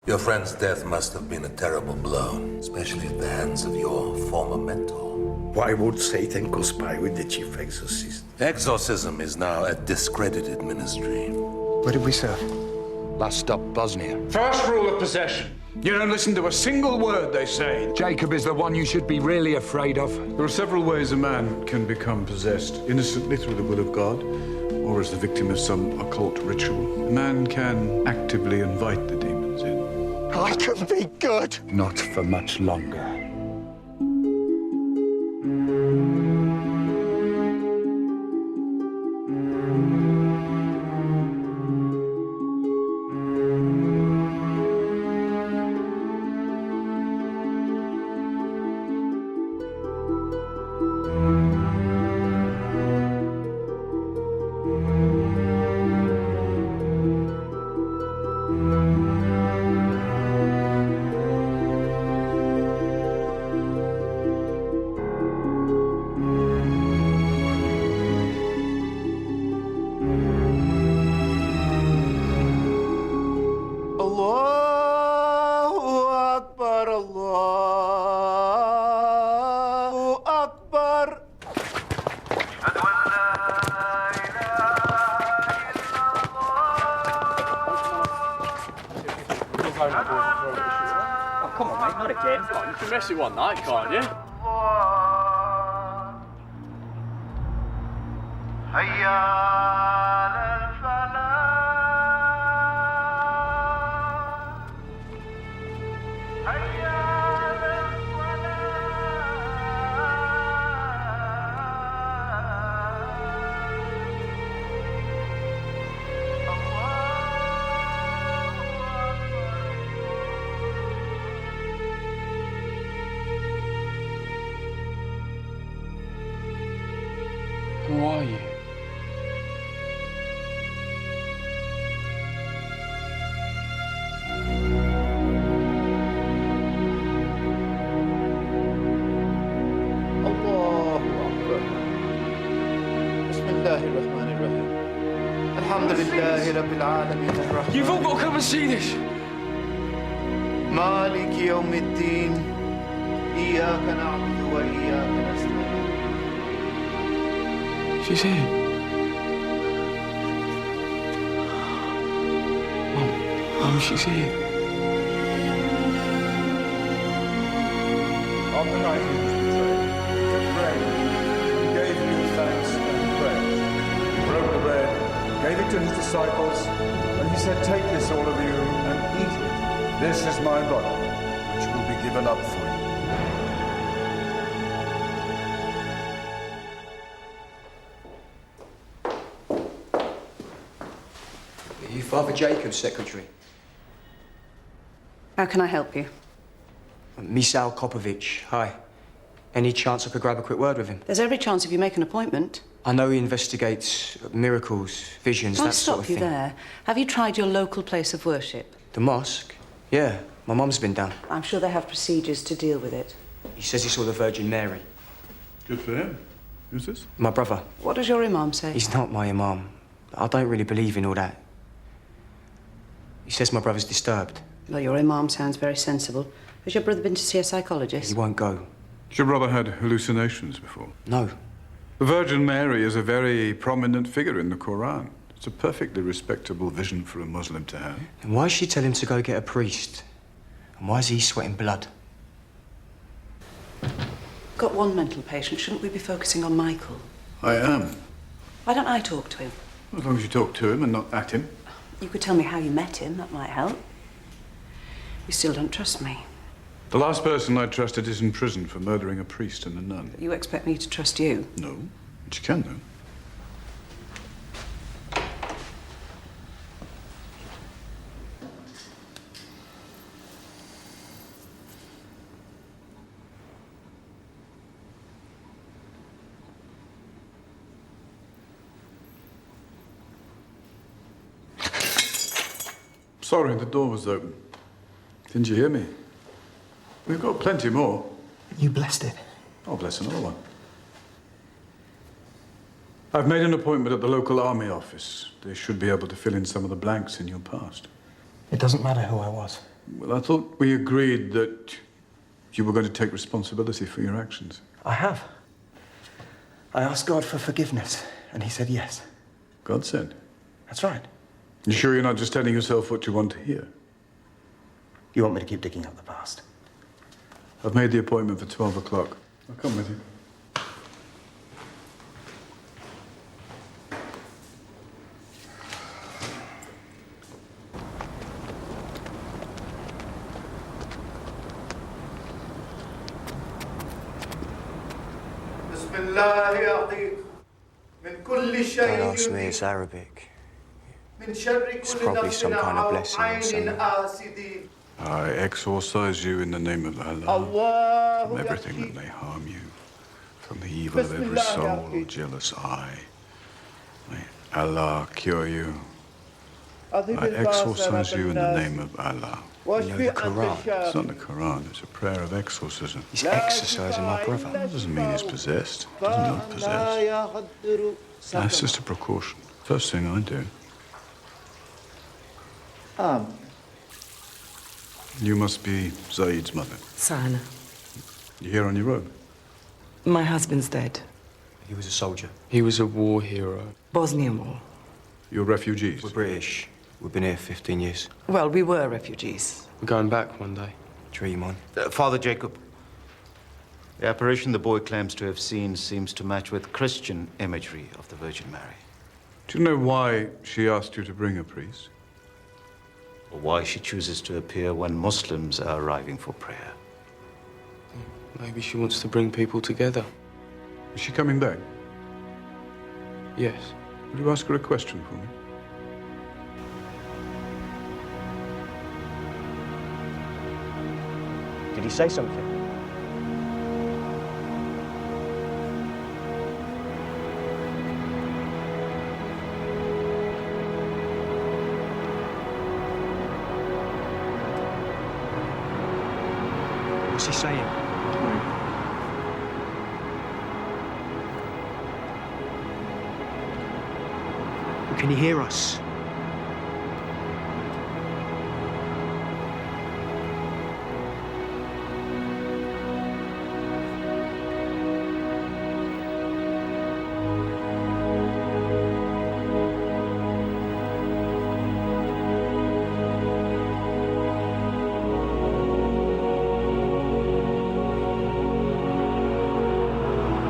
Your friend's death must have been a terrible blow, especially at the hands of your former mentor. Why would Satan conspire with the chief exorcist? Exorcism is now a discredited ministry. Where did we serve? Last stop, Bosnia. First rule of possession. You don't listen to a single word they say. Jacob is the one you should be really afraid of. There are several ways a man can become possessed. Innocently through the will of God, or as the victim of some occult ritual. A man can actively invite the demons in. I can be good. Not for much longer. Oh, come on, mate, not again. Oh, you can rest it one night, can't you? Who are you? Allahu Akbar. Bismillahirrahmanirrahim. Alhamdulillahi Rabbil Alamin Ar-Rahman. You've all got to come and see this. Maliki Yawmiddin. Iyyaka na'budu wa iyyaka nasta'in. She's here. Mum, she's here. On the night he was betrayed, he prayed, he gave you thanks and praise. He broke the bread, gave it to his disciples, and he said, "Take this, all of you, and eat it. This is my body, which will be given up for you." Are you Father Jacob's secretary? How can I help you? Misal Kopovich, hi. Any chance I could grab a quick word with him? There's every chance if you make an appointment. I know he investigates miracles, visions, I'll that sort stop of you thing. there. Have you tried your local place of worship? The mosque? Yeah, my mum's been down. I'm sure they have procedures to deal with it. He says he saw the Virgin Mary. Good for him. Who's this? My brother. What does your imam say? He's not my imam. I don't really believe in all that. He says my brother's disturbed. Well, your imam sounds very sensible. Has your brother been to see a psychologist? He won't go. Has your brother had hallucinations before? No. The Virgin Mary is a very prominent figure in the Quran. It's a perfectly respectable vision for a Muslim to have. And why does she tell him to go get a priest? And why is he sweating blood? Got one mental patient. Shouldn't we be focusing on Michael? I am. Why don't I talk to him? As long as you talk to him and not at him. You could tell me how you met him. That might help. You still don't trust me. The last person I trusted is in prison for murdering a priest and a nun. You expect me to trust you? No, but you can, though. Sorry, the door was open. Didn't you hear me? We've got plenty more. You blessed it. I'll bless another one. I've made an appointment at the local army office. They should be able to fill in some of the blanks in your past. It doesn't matter who I was. Well, I thought we agreed that you were going to take responsibility for your actions. I have. I asked God for forgiveness, and he said yes. God said. That's right. You sure you're not just telling yourself what you want to hear? You want me to keep digging up the past? I've made the appointment for 12 o'clock. I'll come with you. بسم الله يعطيك من كل شيء Don't ask me, يؤذيك. it's Arabic. من شر It's كل probably نفس some kind of أو blessing or عين something. آسد. I exorcise you in the name of Allah الله from everything that يحكيك. may harm you, from the evil of every soul or jealous eye. May Allah cure you. أذهب I الباس exorcise you in the رب name of Allah. واشفي the أنت Quran. It's الشافي. not the Quran, it's a prayer of exorcism. He's exercising my brother. That doesn't mean he's possessed. Doesn't look لا possessed. يقدر That's سقما. just a precaution. First thing I do. آمين. You must be Zaid's mother. Sana. You're here on your own. My husband's dead. He was a soldier. He was a war hero. Bosnian War. You're refugees. We're British. We've been here 15 years. Well, we were refugees. We're going back one day. Dream on. Father Jacob, the apparition the boy claims to have seen seems to match with Christian imagery of the Virgin Mary. Do you know why she asked you to bring a priest? Or why she chooses to appear when Muslims are arriving for prayer. Maybe she wants to bring people together. Is she coming back? Yes. Will you ask her a question for me? Did he say something? What's he saying? Can you hear us?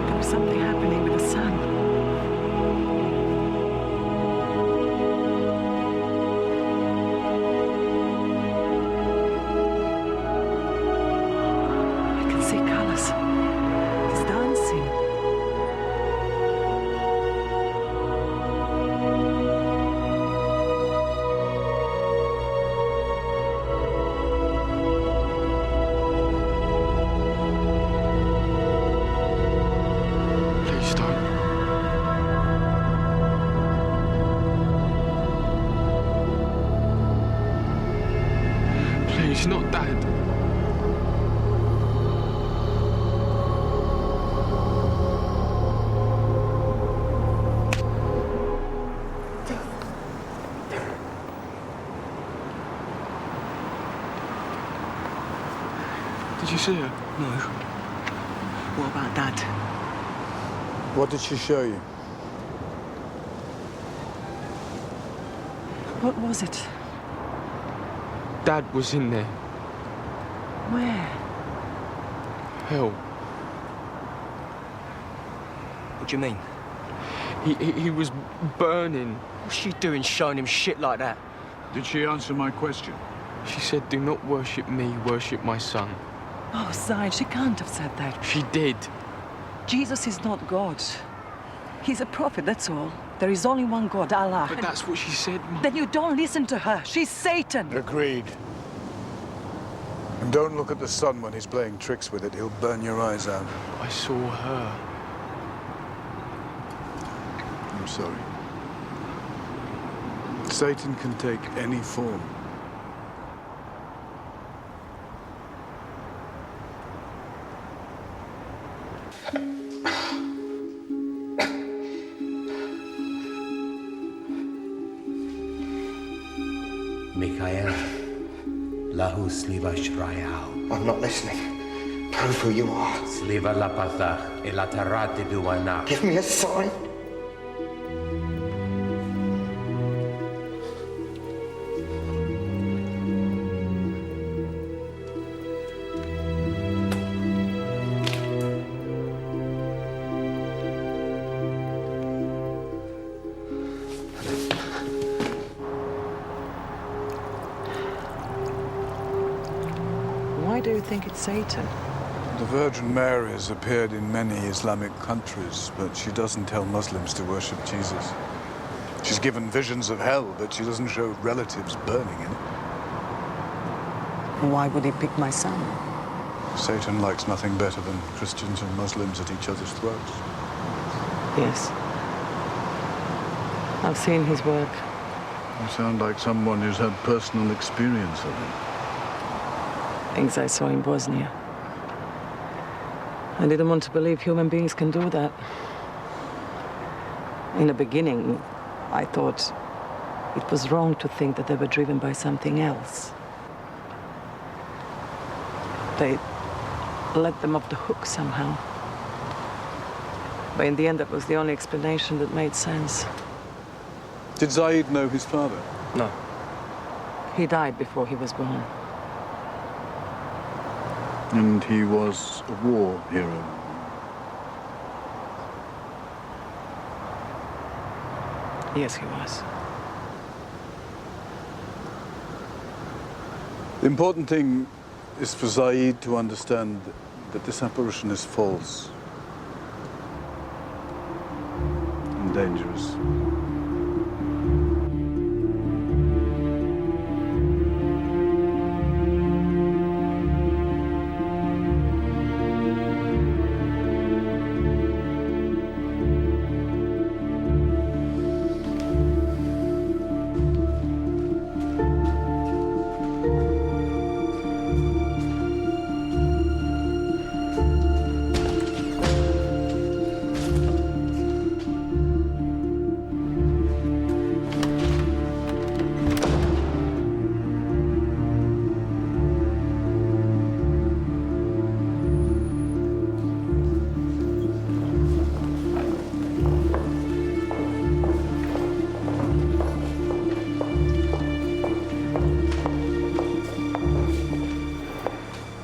There was something happening with the sun. I can see colors. It's dancing. Please don't. Please, not Dad. Did you see her? No. What about Dad? What did she show you? What was it? Dad was in there. Where? Hell. What do you mean? He was burning. What's she doing showing him shit like that? Did she answer my question? She said, do not worship me, worship my son. Oh, Zaid, she can't have said that. She did. Jesus is not God. He's a prophet, that's all. There is only one God, Allah. But that's what she said, Mum. Then you don't listen to her. She's Satan. Agreed. And don't look at the sun when he's playing tricks with it. He'll burn your eyes out. I saw her. I'm sorry. Satan can take any form. Mikhail, Lahu sliva shrayao. I'm not listening. Prove who you are. Sliva lapatach elatarate duana. Give me a sign. Why do you think it's Satan? The Virgin Mary has appeared in many Islamic countries, but she doesn't tell Muslims to worship Jesus. She's given visions of hell, but she doesn't show relatives burning in it. Why would he pick my son? Satan likes nothing better than Christians and Muslims at each other's throats. Yes. I've seen his work. You sound like someone who's had personal experience of it. Things I saw in Bosnia. I didn't want to believe human beings can do that. In the beginning, I thought it was wrong to think that they were driven by something else. They let them off the hook somehow. But in the end, that was the only explanation that made sense. Did Zaid know his father? No. He died before he was born. And he was a war hero. Yes, he was. The important thing is for Zaid to understand that this apparition is false and dangerous.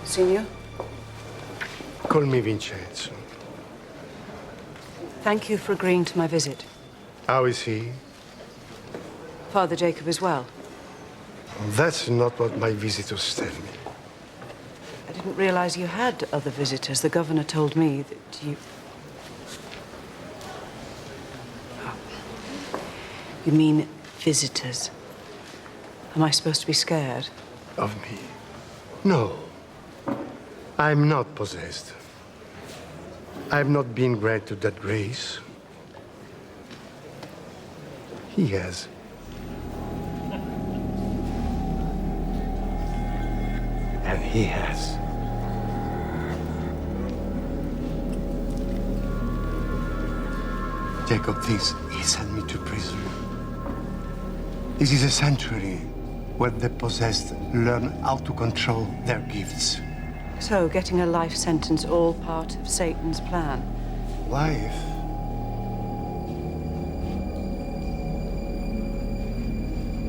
Signor, Call me Vincenzo. thank you for agreeing to my visit. How is he? Father Jacob is well. That's not what my visitors tell me. I didn't realize you had other visitors. The governor told me that you... Oh. You mean visitors. Am I supposed to be scared? Of me? No. I'm not possessed. I've not been granted that grace. He has. And he has. Jacob thinks he sent me to prison. This is a sanctuary where the possessed learn how to control their gifts. So, getting a life sentence all part of Satan's plan? Life?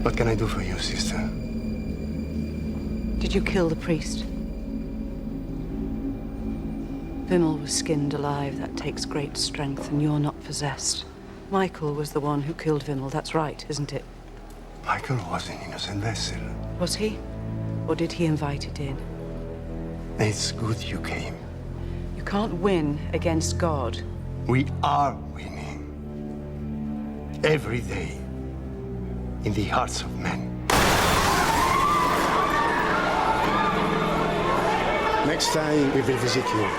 What can I do for you, sister? Did you kill the priest? Vimmel was skinned alive. That takes great strength, and you're not possessed. Michael was the one who killed Vimmel. That's right, isn't it? Michael was an innocent vessel. Was he? Or did he invite it in? It's good you came. You can't win against God. We are winning. Every day. In the hearts of men. Next time, we will visit you.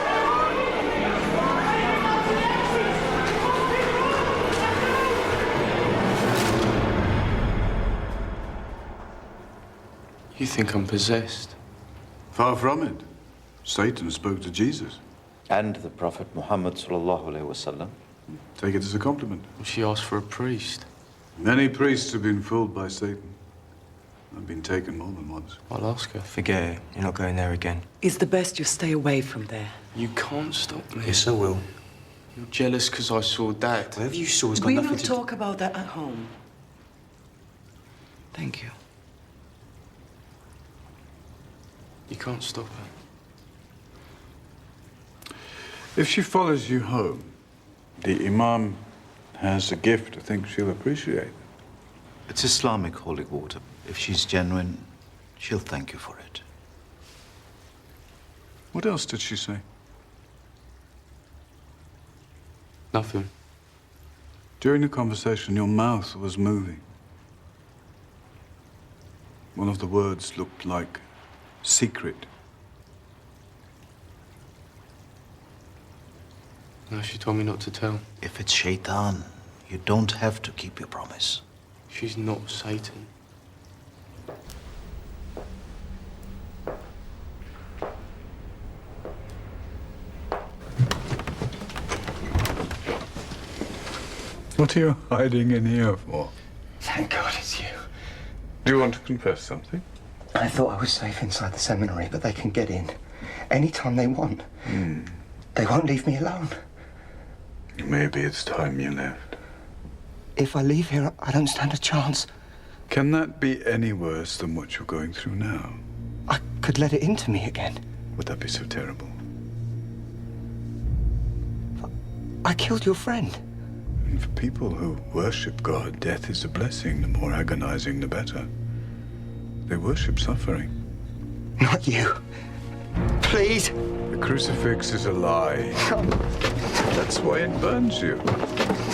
You think I'm possessed? Far from it. Satan spoke to Jesus. And the Prophet Muhammad sallallahu alaihi wasallam. Take it as a compliment. Well, she asked for a priest. Many priests have been fooled by Satan. I've been taken more than once. I'll ask her. Forget it. You're not going there again. It's the best you stay away from there. You can't stop me. Yes, I will. You're jealous because I saw Dad. Whatever you saw has got We nothing will to talk about that at home. Thank you. You can't stop her. If she follows you home, the Imam has a gift I think she'll appreciate. It's Islamic holy water. If she's genuine, she'll thank you for it. What else did she say? Nothing. During the conversation, your mouth was moving. One of the words looked like secret. No, she told me not to tell. If it's Shaitan, you don't have to keep your promise. She's not Satan. What are you hiding in here for? Thank God it's you. Do you want to confess something? I thought I was safe inside the seminary, but they can get in anytime they want. They won't leave me alone. Maybe it's time you left. If I leave here, I don't stand a chance. Can that be any worse than what you're going through now? I could let it into me again. Would that be so terrible? I killed your friend. And for people who worship God, death is a blessing. The more agonizing, the better. They worship suffering. Not you. Please. The crucifix is a lie. That's why it burns you.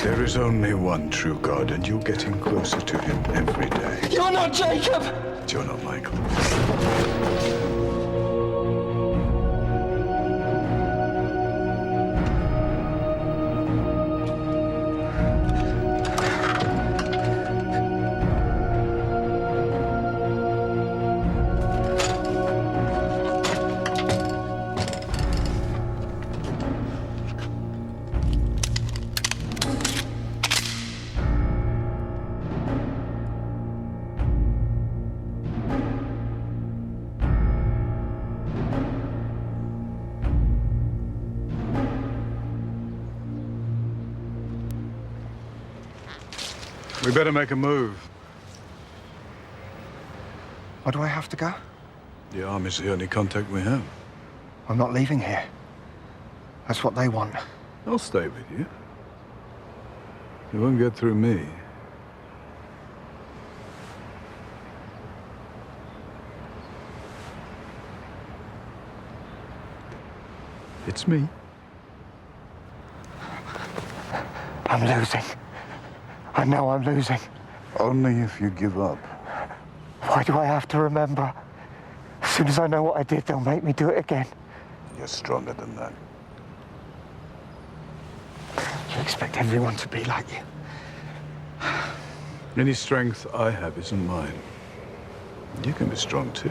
There is only one true God, and you're getting closer to him every day. You're not Jacob! You're not Michael. We better make a move. Why do I have to go? The army's the only contact we have. I'm not leaving here. That's what they want. I'll stay with you. You won't get through me. It's me. I'm losing. I know I'm losing. Only if you give up. Why do I have to remember? As soon as I know what I did, they'll make me do it again. You're stronger than that. You expect everyone to be like you. Any strength I have isn't mine. You can be strong too.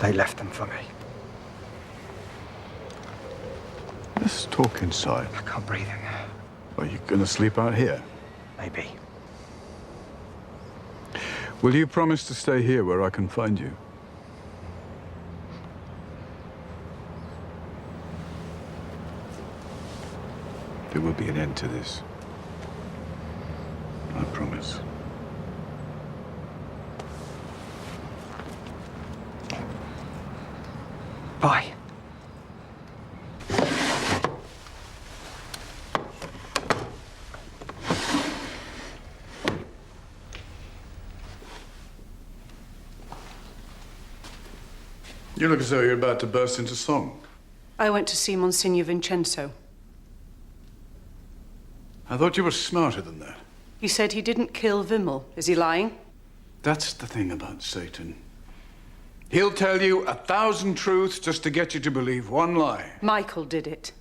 They left them for me. Let's talk inside. I can't breathe in there. Are you gonna sleep out here? Maybe. Will you promise to stay here where I can find you? There will be an end to this. I promise. Bye. You look as though you're about to burst into song. I went to see Monsignor Vincenzo. I thought you were smarter than that. He said he didn't kill Vimmel. Is he lying? That's the thing about Satan. He'll tell you 1,000 truths just to get you to believe one lie. Michael did it.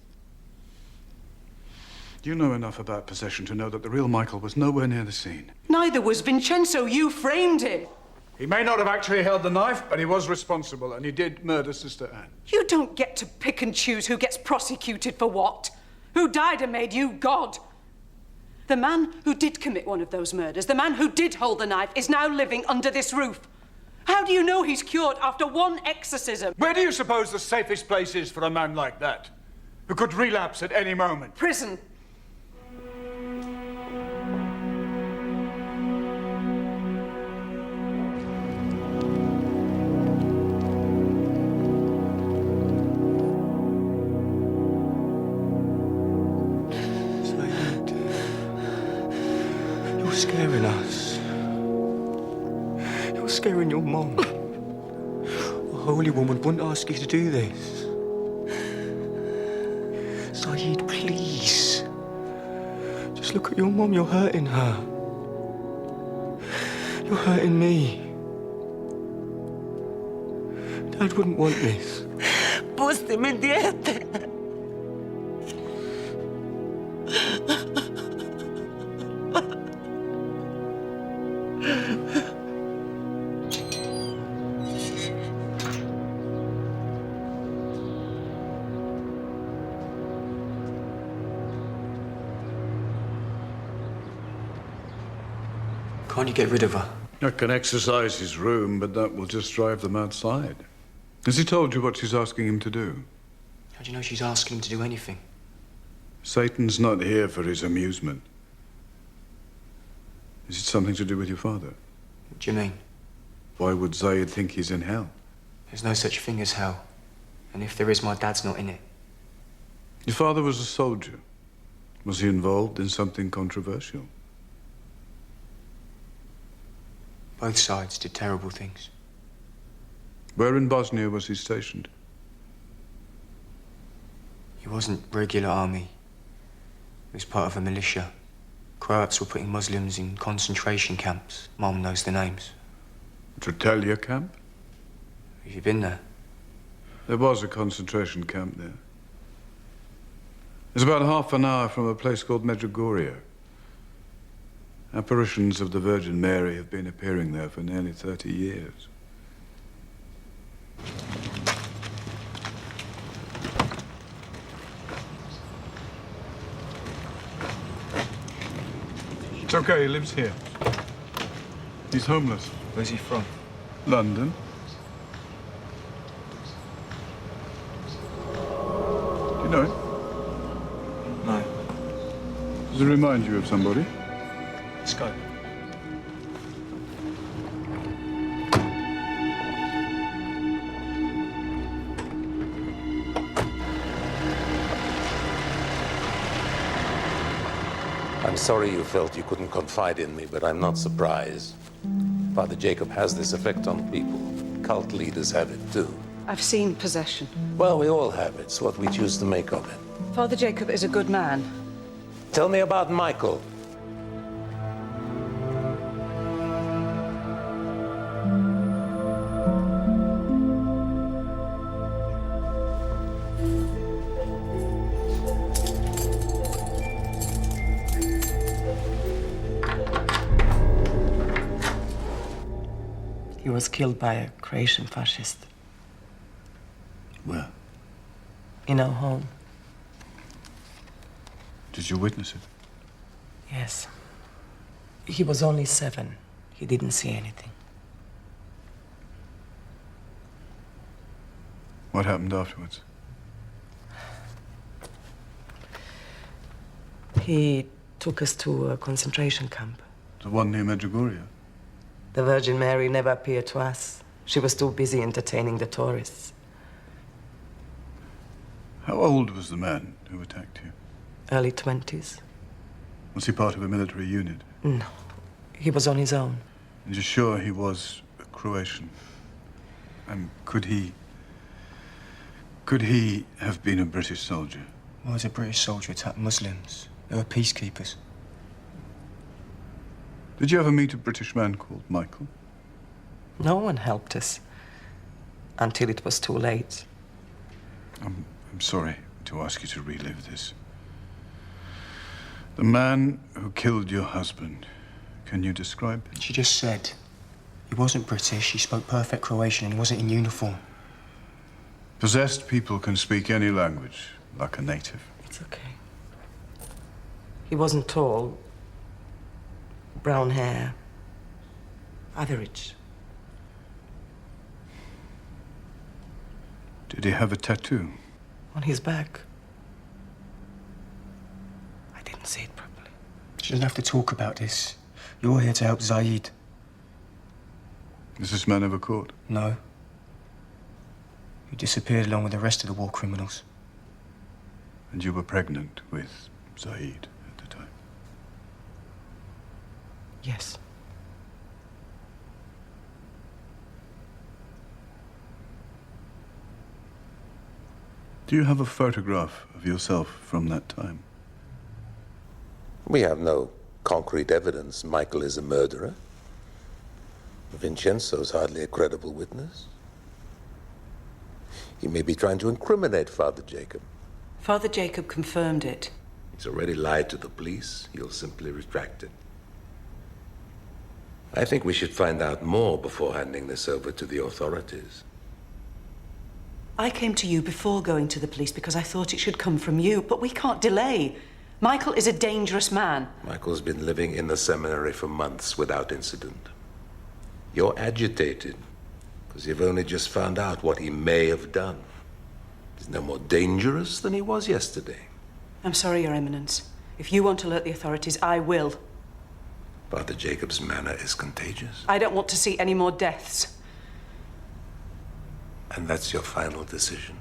You know enough about possession to know that the real Michael was nowhere near the scene. Neither was Vincenzo. You framed him. He may not have actually held the knife, but he was responsible, and he did murder Sister Anne. You don't get to pick and choose who gets prosecuted for what. Who died and made you God? The man who did commit one of those murders, the man who did hold the knife, is now living under this roof. How do you know he's cured after one exorcism? Where do you suppose the safest place is for a man like that, who could relapse at any moment? Prison. You're scaring us. You're scaring your mom. A holy woman wouldn't ask you to do this. Saeed, please. Just look at your mom. You're hurting her. You're hurting me. Dad wouldn't want this. Pústeme diente. Can't you get rid of her? I can exercise his room, but that will just drive them outside. Has he told you what she's asking him to do? How do you know she's asking him to do anything? Satan's not here for his amusement. Is it something to do with your father? What do you mean? Why would Zaid think he's in hell? There's no such thing as hell. And if there is, my dad's not in it. Your father was a soldier. Was he involved in something controversial? Both sides did terrible things. Where in Bosnia was he stationed? He wasn't regular army. He was part of a militia. Croats were putting Muslims in concentration camps. Mom knows the names. Tretalia camp? Have you been there? There was a concentration camp there. It's about half an hour from a place called Medjugorje. Apparitions of the Virgin Mary have been appearing there for nearly 30 years. It's okay, he lives here. He's homeless. Where's he from? London. Do you know him? No. Does it remind you of somebody? Let's go. I'm sorry you felt you couldn't confide in me, but I'm not surprised. Father Jacob has this effect on people. Cult leaders have it too. I've seen possession. Well, we all have it. It's what we choose to make of it. Father Jacob is a good man. Tell me about Michael. He was killed by a Croatian fascist Where? in our home. Did you witness it? Yes. He was only 7. He didn't see anything. What happened afterwards? He took us to a concentration camp. The one near Medjugorje? The Virgin Mary never appeared to us. She was too busy entertaining the tourists. How old was the man who attacked you? Early 20s. Was he part of a military unit? No, he was on his own. And you're sure he was a Croatian? And could he have been a British soldier? Why was a British soldier attack Muslims? They were peacekeepers. Did you ever meet a British man called Michael? No one helped us until it was too late. I'm sorry to ask you to relive this. The man who killed your husband, can you describe him? She just said he wasn't British, he spoke perfect Croatian, and he wasn't in uniform. Possessed people can speak any language, like a native. It's okay. He wasn't tall. Brown hair. Average. Did he have a tattoo? On his back. I didn't see it properly. She doesn't have to talk about this. You're here to help Zaid. Is this man ever caught? No. He disappeared along with the rest of the war criminals. And you were pregnant with Zaid at the time? Yes. Do you have a photograph of yourself from that time? We have no concrete evidence Michael is a murderer. Vincenzo's hardly a credible witness. He may be trying to incriminate Father Jacob. Father Jacob confirmed it. He's already lied to the police. He'll simply retract it. I think we should find out more before handing this over to the authorities. I came to you before going to the police because I thought it should come from you, but we can't delay. Michael is a dangerous man. Michael's been living in the seminary for months without incident. You're agitated because you've only just found out what he may have done. He's no more dangerous than he was yesterday. I'm sorry, Your Eminence. If you won't alert the authorities, I will. Father Jacob's manner is contagious. I don't want to see any more deaths. And that's your final decision?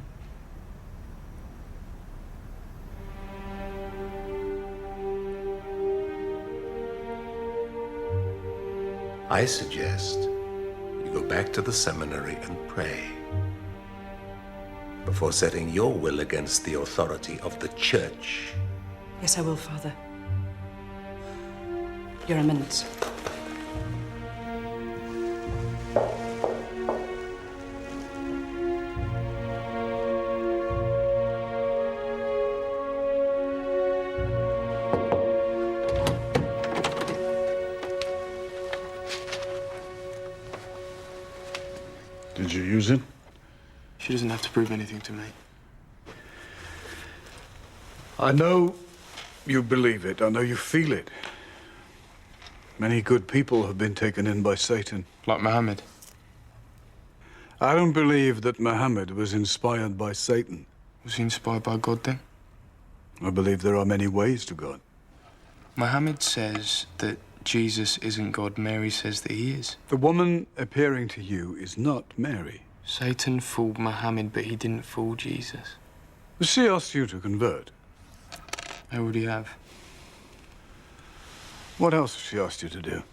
I suggest you go back to the seminary and pray before setting your will against the authority of the Church. Yes, I will, Father. Your Eminence. Did you use it? She doesn't have to prove anything to me. I know you believe it. I know you feel it. Many good people have been taken in by Satan. Like Muhammad. I don't believe that Muhammad was inspired by Satan. Was he inspired by God then? I believe there are many ways to God. Muhammad says that Jesus isn't God. Mary says that he is. The woman appearing to you is not Mary. Satan fooled Muhammad, but he didn't fool Jesus. She asked you to convert. I already have. What else has she asked you to do?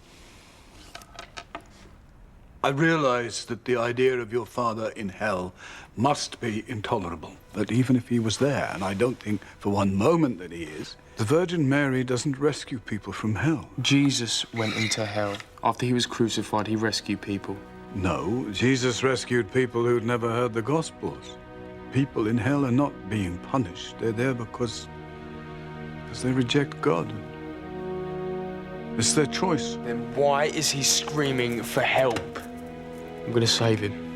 I realize that the idea of your father in hell must be intolerable. But even if he was there, and I don't think for one moment that he is, the Virgin Mary doesn't rescue people from hell. Jesus went into hell. After he was crucified, he rescued people. No, Jesus rescued people who'd never heard the Gospels. People in hell are not being punished. They're there because they reject God. It's their choice. Then why is he screaming for help? I'm gonna save him.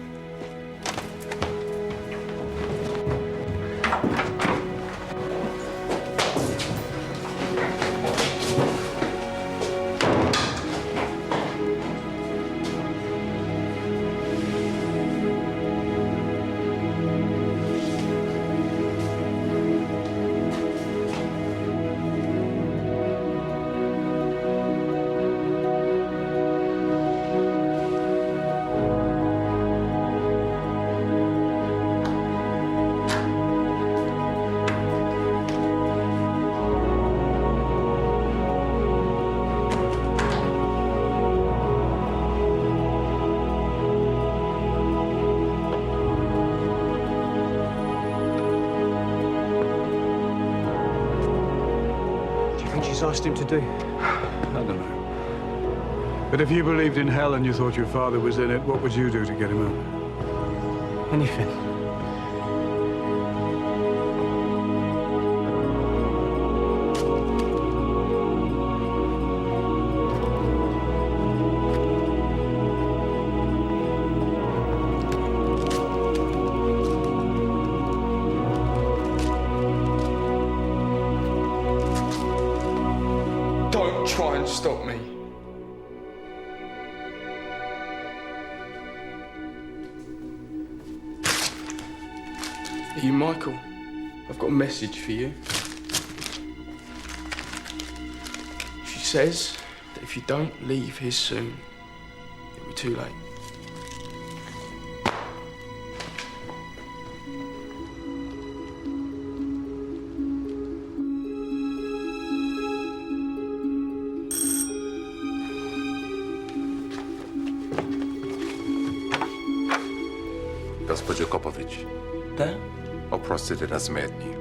Asked him to do? I don't know. But if you believed in hell and you thought your father was in it, what would you do to get him out? Anything. try and stop me. Are you Michael? I've got a message for you. She says that if you don't leave here soon, it'll be too late. Госпожо Копович, Да? опростите на сметни.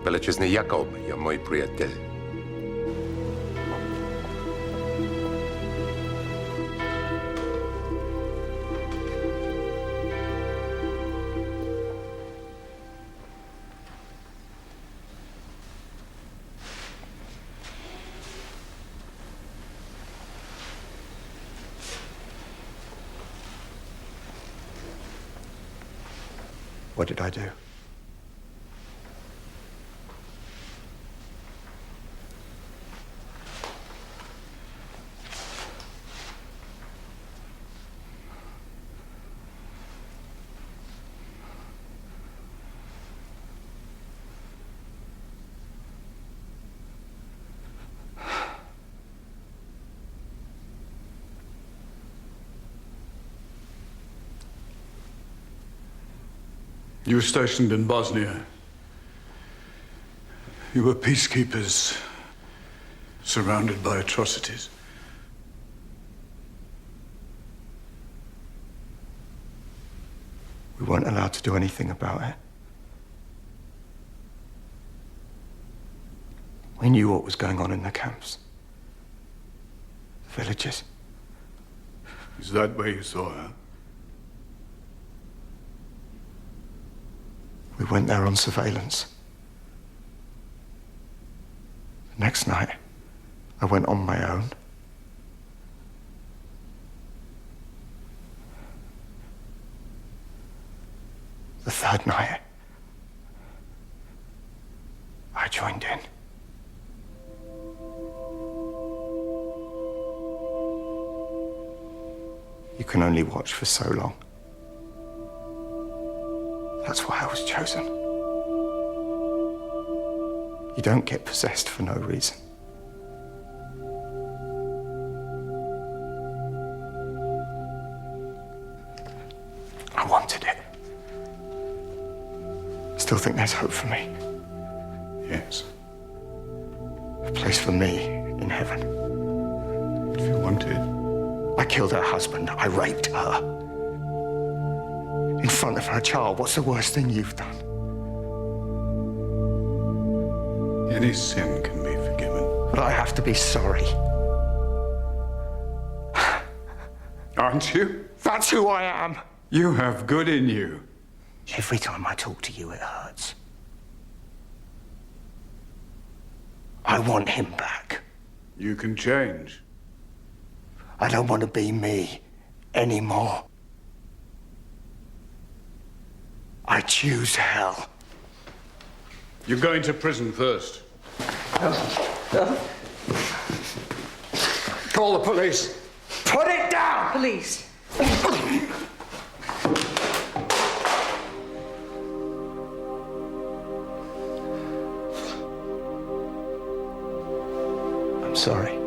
Величезний Якоб є мой приятель. What did I do? You were stationed in Bosnia. You were peacekeepers, surrounded by atrocities. We weren't allowed to do anything about it. We knew what was going on in the camps. The villages. Is that where you saw her? We went there on surveillance. The next night, I went on my own. The third night, I joined in. You can only watch for so long. That's why I was chosen. You don't get possessed for no reason. I wanted it. Still think there's hope for me. Yes. A place for me in heaven. If you wanted. I killed her husband. I raped her. In front of her child. What's the worst thing you've done? Any sin can be forgiven. But I have to be sorry. Aren't you? That's who I am. You have good in you. Every time I talk to you, it hurts. I want him back. You can change. I don't want to be me anymore. I choose hell. You're going to prison first. Call the police. Put it down! Police. I'm sorry.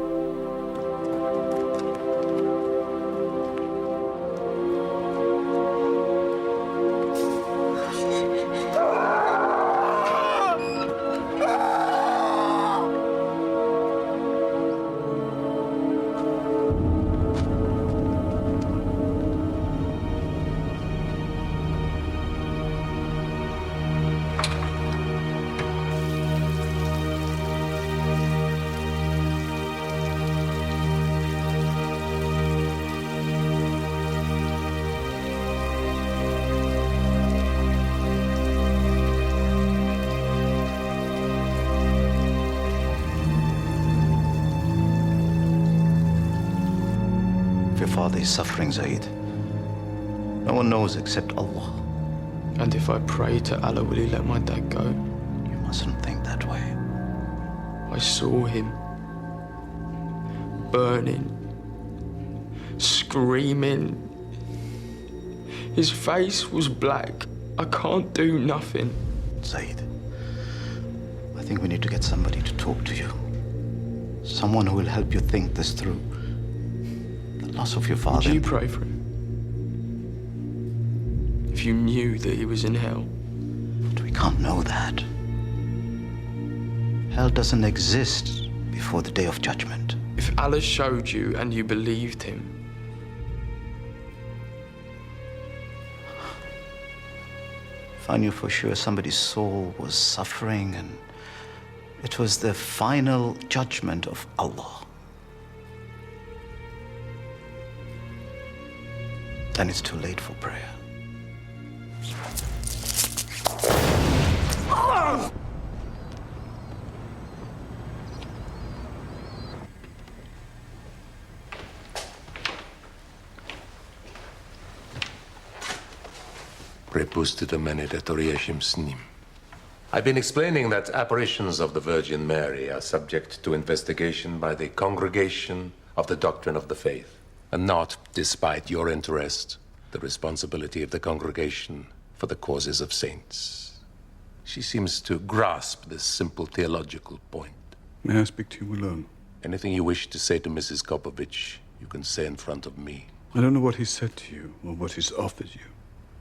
Your father's suffering, Zaid. No one knows except Allah. And if I pray to Allah, will he let my dad go? You mustn't think that way. I saw him. burning, screaming. His face was black. I can't do nothing. Zaid, I think we need to get somebody to talk to you. Someone who will help you think this through. The loss of your father. Would you pray for him? If you knew that he was in hell. But we can't know that. Hell doesn't exist before the day of judgment. If Allah showed you and you believed him, if I knew for sure somebody's soul was suffering and it was the final judgment of Allah, then it's too late for prayer. I've been explaining that apparitions of the Virgin Mary are subject to investigation by the Congregation of the Doctrine of the Faith, and not, despite your interest, the responsibility of the congregation for the causes of saints. She seems to grasp this simple theological point. May I speak to you alone? Anything you wish to say to Mrs. Kopovich, you can say in front of me. I don't know what he said to you or what he's offered you,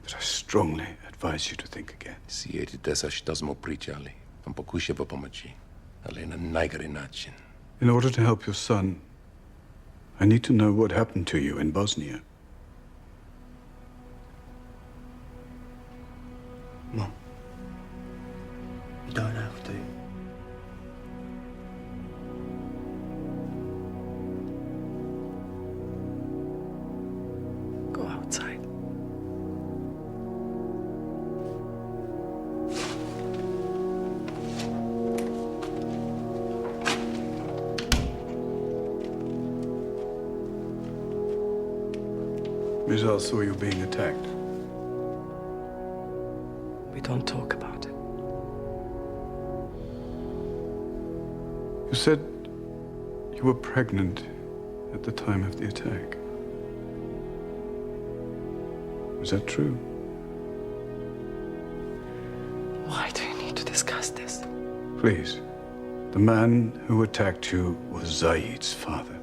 but I strongly advise you to think again. In order to help your son, I need to know what happened to you in Bosnia. Mom, you don't have to. Go outside. Mizal saw you being attacked. We don't talk about it. You said you were pregnant at the time of the attack. Is that true? Why do you need to discuss this? Please. The man who attacked you was Zaid's father.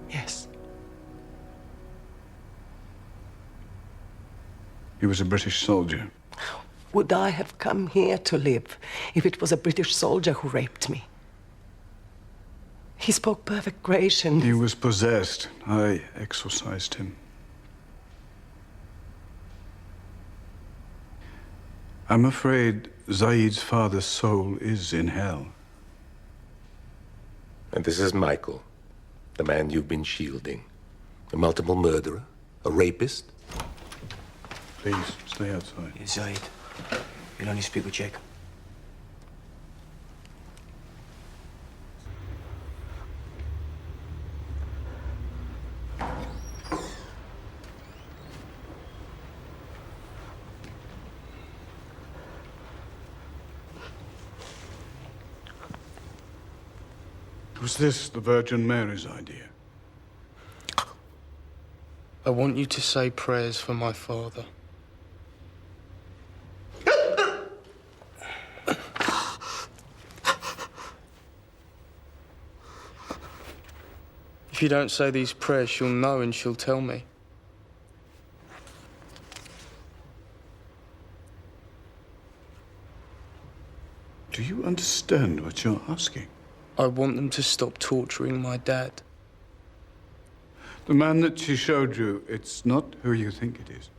Yes. He was a British soldier. Would I have come here to live if it was a British soldier who raped me? He spoke perfect Croatian. He was possessed. I exorcised him. I'm afraid Zaid's father's soul is in hell. And this is Michael, the man you've been shielding. A multiple murderer, a rapist. Please, stay outside. Yeah, Zaid, you'll only speak with Jacob. Was this the Virgin Mary's idea? I want you to say prayers for my father. If you don't say these prayers, she'll know and she'll tell me. Do you understand what you're asking? I want them to stop torturing my dad. The man that she showed you, it's not who you think it is.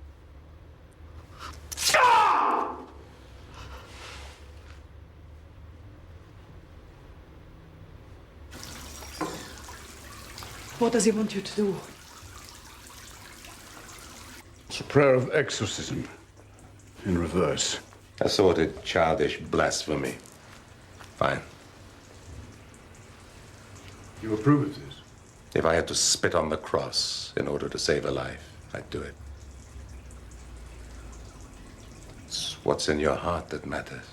What does he want you to do? It's a prayer of exorcism, in reverse. Assorted childish blasphemy. Fine. You approve of this? If I had to spit on the cross in order to save a life, I'd do it. Swear. what's in your heart that matters.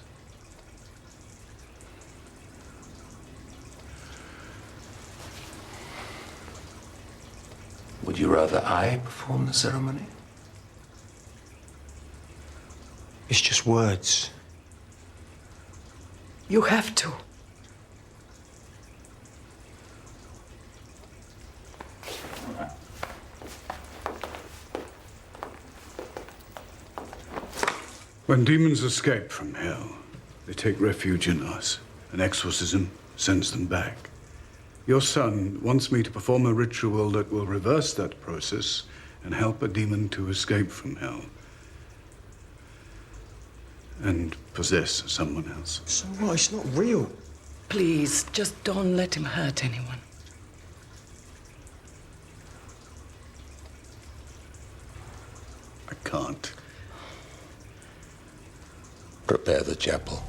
Would you rather I perform the ceremony? It's just words. You have to. When demons escape from hell, they take refuge in us. An exorcism sends them back. Your son wants me to perform a ritual that will reverse that process and help a demon to escape from hell. And possess someone else. So what? It's not real. Please, just don't let him hurt anyone. I can't. Prepare the chapel.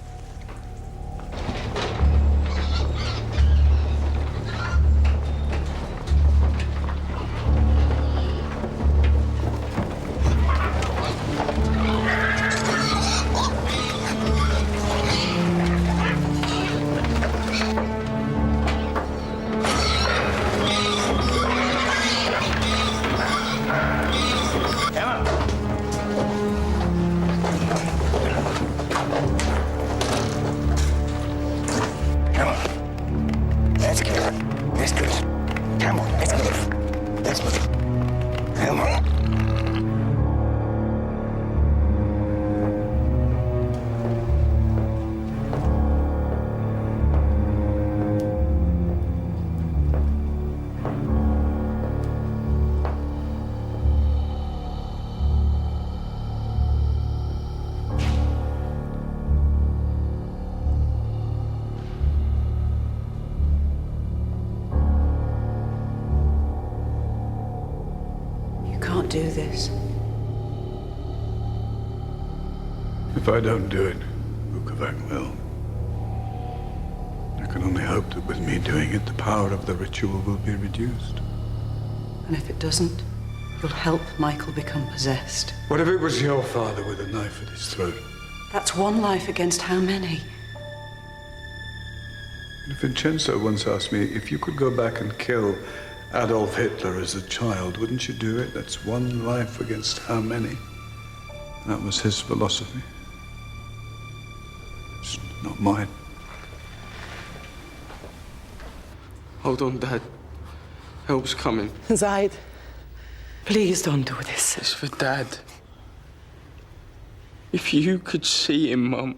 Do this. If I don't do it, Vukovac will. I can only hope that with me doing it, the power of the ritual will be reduced. And if it doesn't, you'll help Michael become possessed. What if it was your father with a knife at his throat? That's one life against how many? Vincenzo once asked me if you could go back and kill Adolf Hitler as a child, wouldn't you do it? That's one life against how many? That was his philosophy. It's not mine. Hold on, Dad. Help's coming. Zaid, please don't do this. It's for Dad. If you could see him, Mum.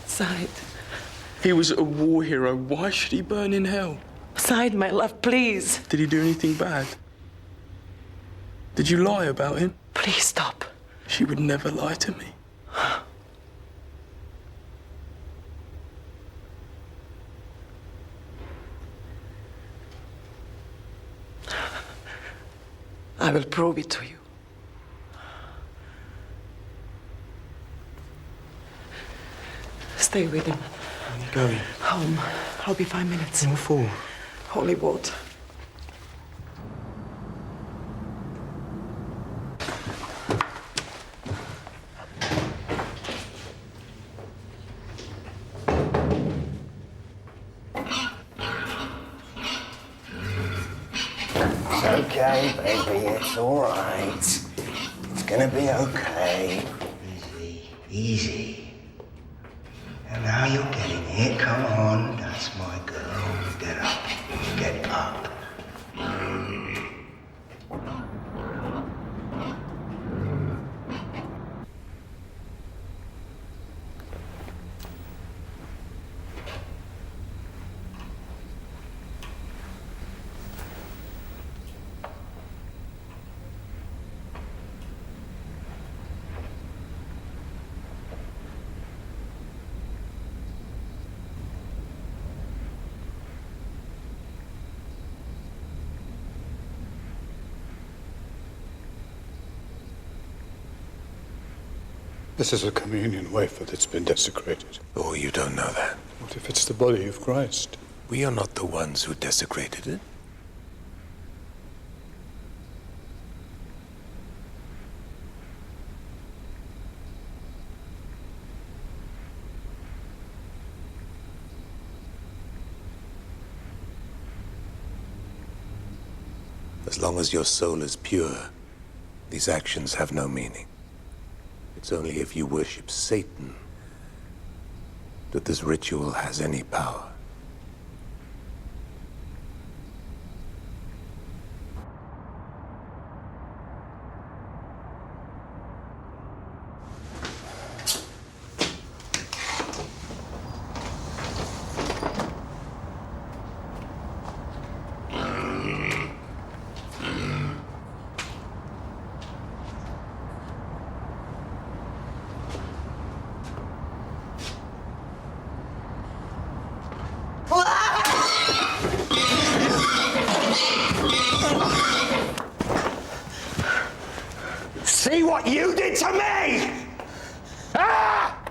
Zaid. He was a war hero. Why should he burn in hell? Zaid, my love, please. Did he do anything bad? Did you lie about him? Please stop. She would never lie to me. I will prove it to you. Stay with him. Where are you going? Home. I'll be 5 minutes. What for? Holy water. It's okay, baby. It's all right. It's gonna be okay. Easy, easy. And now you're getting it. Come on, that's my girl. Get up. Get up. This is a communion wafer that's been desecrated. Oh, you don't know that. What if it's the body of Christ? We are not the ones who desecrated it. As long as your soul is pure, these actions have no meaning. It's only if you worship Satan that this ritual has any power. See what you did to me! Ah!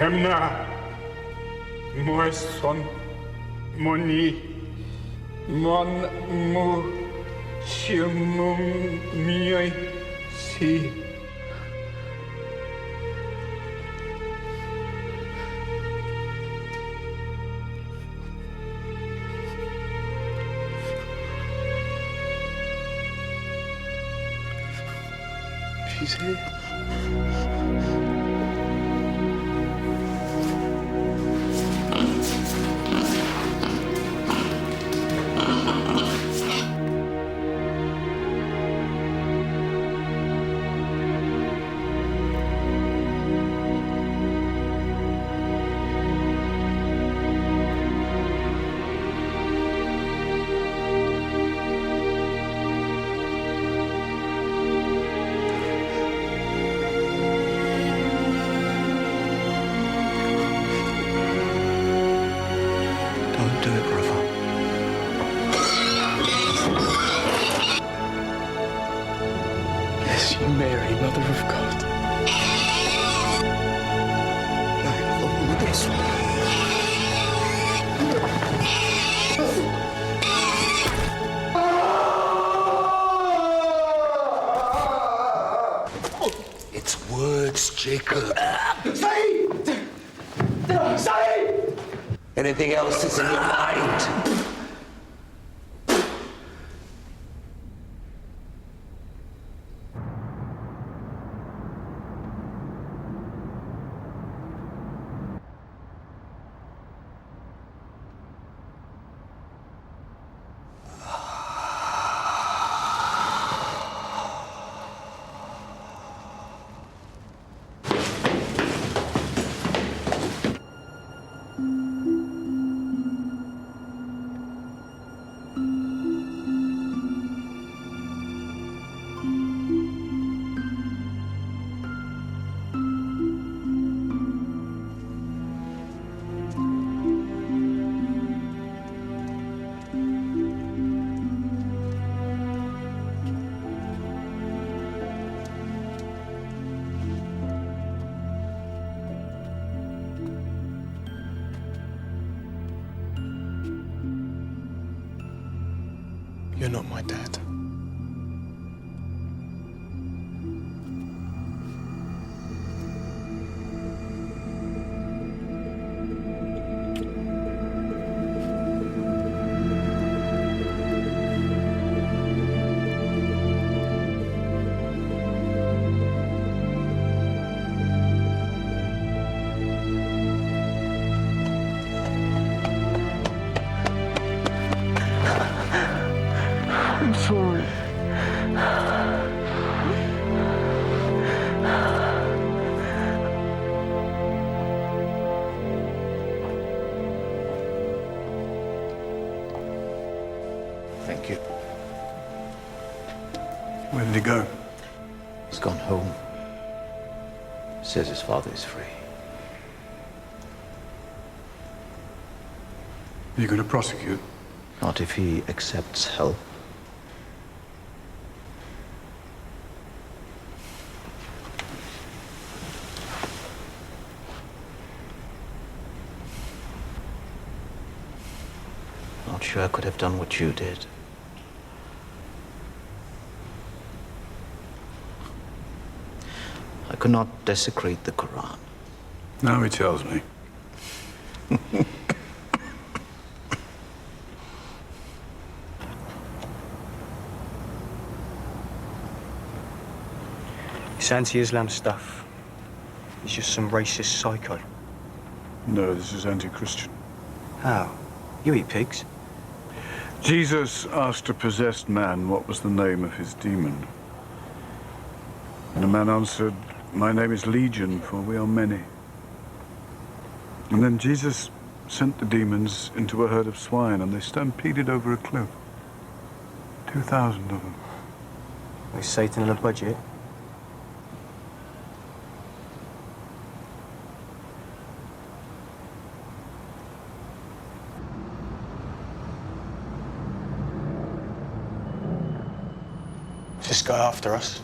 Hemna, moi son, moni, mon mu, chimum miai, si. She's here. Don't do it, brother. Bless you, Mary, Mother of God. It's words, Jacob. Say! Say! Anything else that's in your mind? You're not my dad. I'm sorry. Thank you. Where did he go? He's gone home. Says his father is free. Are you going to prosecute? Not if he accepts help. Not sure I could have done what you did. I could not desecrate the Quran. Now he tells me. It's anti-Islam stuff. He's just some racist psycho. No, this is anti-Christian. How? You eat pigs? Jesus asked a possessed man what was the name of his demon. And the man answered, "My name is Legion, for we are many." And then Jesus sent the demons into a herd of swine, and they stampeded over a cliff. 2,000 of them. Is Satan on a budget? Is this guy after us?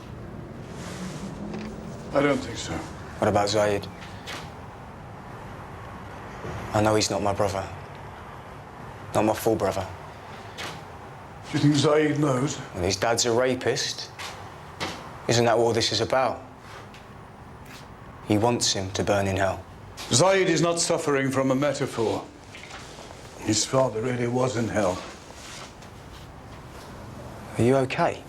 I don't think so. What about Zaid? I know he's not my brother. Not my full brother. Do you think Zaid knows? And his dad's a rapist. Isn't that what all this is about? He wants him to burn in hell. Zaid is not suffering from a metaphor. His father really was in hell. Are you okay?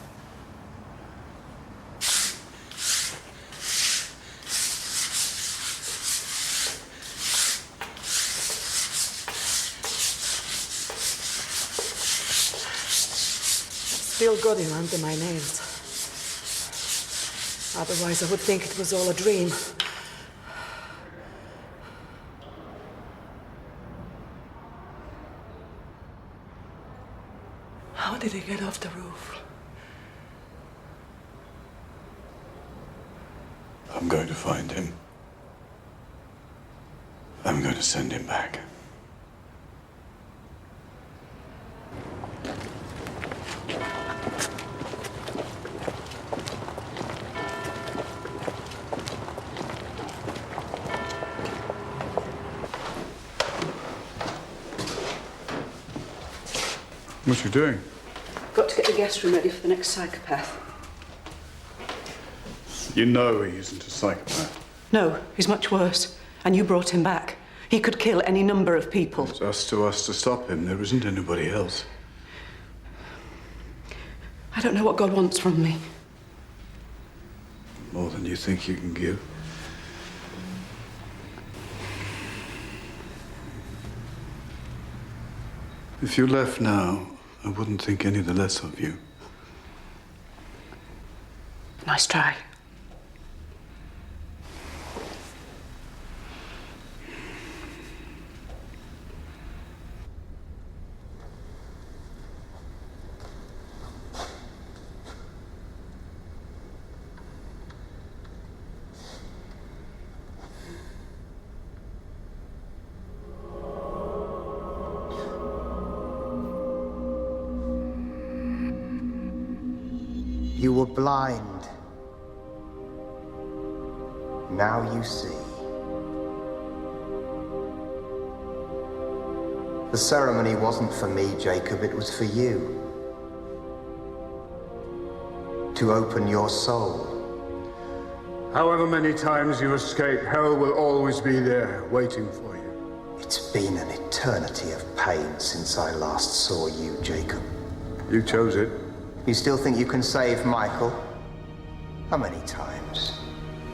Still got him under my nails. Otherwise, I would think it was all a dream. How did he get off the roof? I'm going to find him. I'm going to send him back. What you doing? Got to get the guest room ready for the next psychopath. You know he isn't a psychopath. No, he's much worse. And you brought him back. He could kill any number of people. It's us to stop him. There isn't anybody else. I don't know what God wants from me. More than you think you can give. If you left now, I wouldn't think any the less of you. Nice try. You were blind. Now you see. The ceremony wasn't for me, Jacob, it was for you. To open your soul. However many times you escape, hell will always be there, waiting for you. It's been an eternity of pain since I last saw you, Jacob. You chose it. You still think you can save Michael? How many times?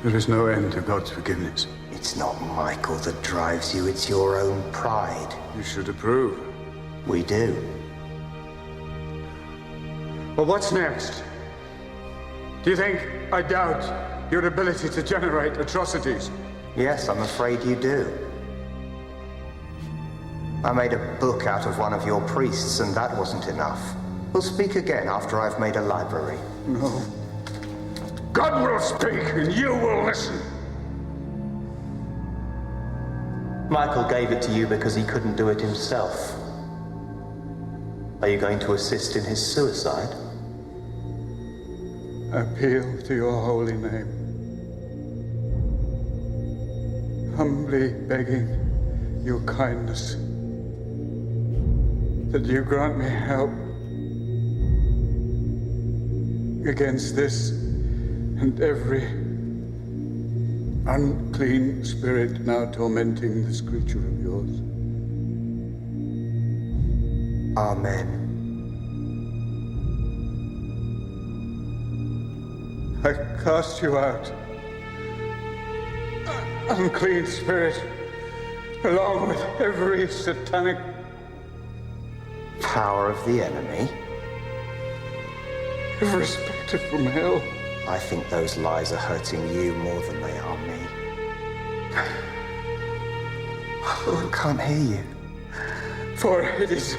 There is no end to God's forgiveness. It's not Michael that drives you, it's your own pride. You should approve. We do. Well, what's next? Do you think I doubt your ability to generate atrocities? Yes, I'm afraid you do. I made a book out of one of your priests, and that wasn't enough. We'll speak again after I've made a library. No. God will speak, and you will listen. Michael gave it to you because he couldn't do it himself. Are you going to assist in his suicide? Appeal to your holy name. Humbly begging your kindness that you grant me help against this and every unclean spirit now tormenting this creature of yours. Amen. I cast you out, unclean spirit, along with every satanic Power of the enemy? every spectre from hell. I think those lies are hurting you more than they are me. I can't hear you. For it is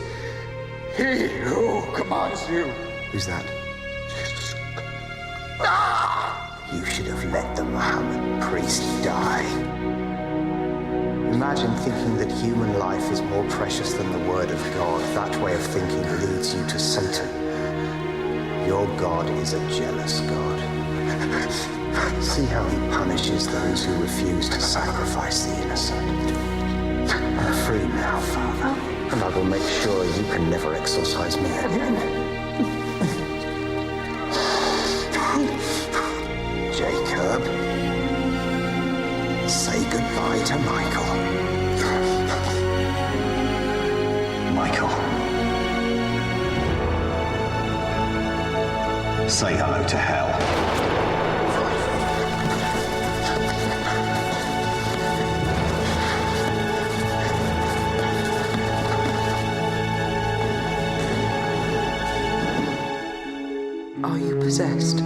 he who commands you. Who's that? Jesus. You should have let the Mohammed priest die. Imagine thinking that human life is more precious than the word of God. That way of thinking leads you to Satan. Your God is a jealous God. See how he punishes those who refuse to sacrifice the innocent. I'm free now, Father, and I will make sure you can never exorcise me again. Jacob, say goodbye to Michael. Michael. Say hello to hell. Are you possessed?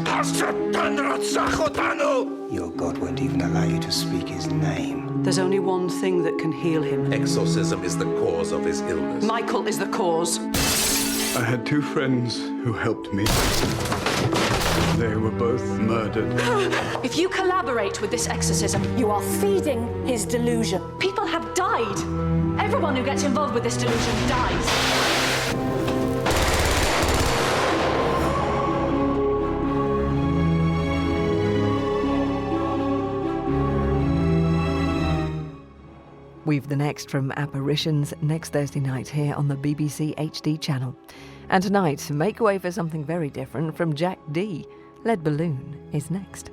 Your God won't even allow you to speak his name. There's only one thing that can heal him. Exorcism is the cause of his illness. Michael is the cause. I had two friends who helped me. They were both murdered. If you collaborate with this exorcism, you are feeding his delusion. People have died. Everyone who gets involved with this delusion dies. We've the next from Apparitions next Thursday night here on the BBC HD channel. And tonight, make way for something very different from Jack Dee. Lead Balloon is next.